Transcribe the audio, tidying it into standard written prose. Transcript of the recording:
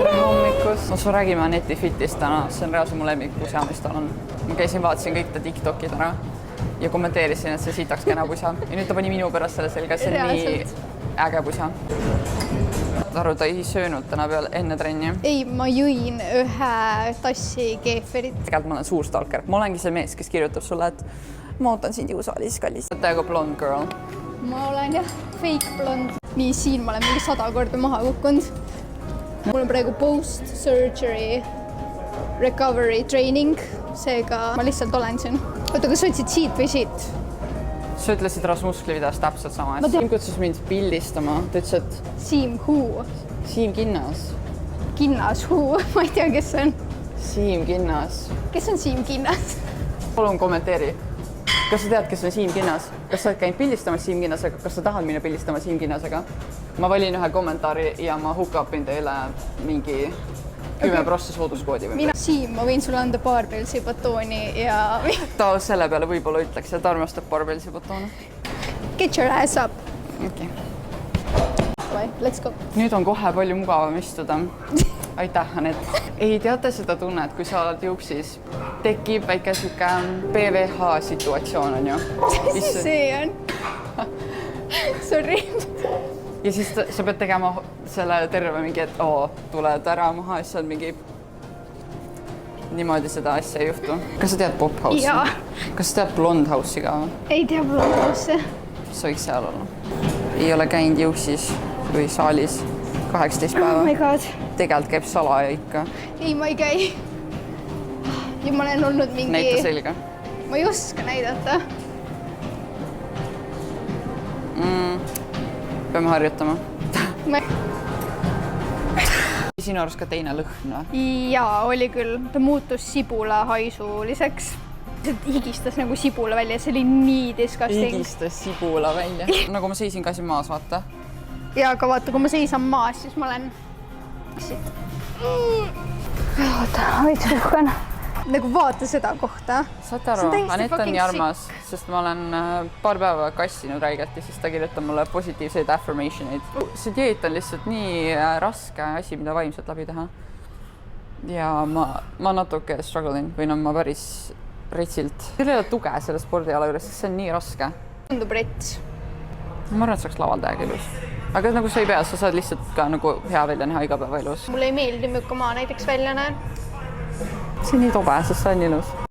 tere hommikust! No su räägime Aneti Fitist täna, see on reaalselt mu lemmikpusa, mis tal on. Ma käisin, vaatasin kõik ta TikTokid ära ja kommenteerisin, et see sitaks kena pusa. Ja nüüd ta pani minu pärast selle selga, see on nii äge pusa. Aru, ta ei söönud täna peal enne trenni. Ei, ma jõin ühe tassi keeferit. Tegelikult ma olen suur stalker. Ma olengi see mees, kes kirjutab sulle, et ma ootan sind jõusaalis, kallis. Täiega blond girl. Ma olen jah, fake blond. Nii, siin ma olen mingi 100 korda maha kukkunud. Mul on praegu post-surgery recovery training, seega ma lihtsalt olen siin. Oota, kas sa otsid siit või siit? Sa ütlesid Rasmuskli videos täpselt sama. Siim kutsus mind pildistama. Ta ütles, et... Siim Huu. Siim Kinnas. Kinnas Huu. Ma ei tea, kes on. Siim Kinnas. Kes on Siim Kinnas? Palun kommenteeri. Kas sa tead, kes on Siim Kinnas? Kas sa oled käinud pildistamas Siim Kinnasega? Kas sa tahad minna pildistama Siim Kinnasega? Ma valin ühe kommentaari ja ma hook-upin teile mingi 10% sooduskoodi või. Siim, ma võin sulle anda barbellsi batooni ja... Ta selle peale võib-olla ütleks, et armastab barbellsi batooni. Get your ass up. Okay. Let's go. Nüüd on kohe palju mugavam istuda. Aitäh, Anet. Ei teate seda tunnet, kui sa oled juuksis, tekib väike siuke PVH situatsioon on ju. Mis see on? Sorry. Ja siis sa pead tegema selle terve mingi, et tuled ära maha ja siis on mingi... Niimoodi seda asja ei juhtu. Kas sa tead Pop House'i? Jaa. Kas sa tead Blond House'i ka? Ei tea Blond House'i. Sa võiks seal olla. Ei ole käinud juuksis või saalis 18 päeva. Oh my god. Tegelt käib salaja ikka. Ei, ma ei käi. Ja ma olen olnud mingi... Näita selga. Ma ei oska näidata. Peame harjutama. Sinu arust ka teine lõhn või? Jaa, oli küll. Ta muutus sibula haisuliseks. See higistas nagu sibula välja, see oli nii disgusting. Higistas sibula välja. Nagu ma seisin ka siin maas, vaata. Ja aga vaata, kui ma seisan maas, siis ma olen... Oota, veits puhkan. Nagu vaata seda kohta. Saate aru, Anet on nii armas, sest ma olen paar päeva kassinud räigelt ja siis ta kirjutab mulle positiivseid affirmationeid. See dieet on lihtsalt nii raske asi, mida vaimselt läbi teha. Ja ma natuke strugglein või ma päris retsilt. Seal ei ole tuge selle spordiala juures, sest see on nii raske. Tundub rets. Ma arvan, et see oleks lavaldajaga ilus. Aga nagu sa ei pea, sa saad lihtsalt ka nagu hea välja näha igapäeva elus. Mulle ei meeldi, milline ma näiteks välja näen. See on nii tobe, sest see on ilus.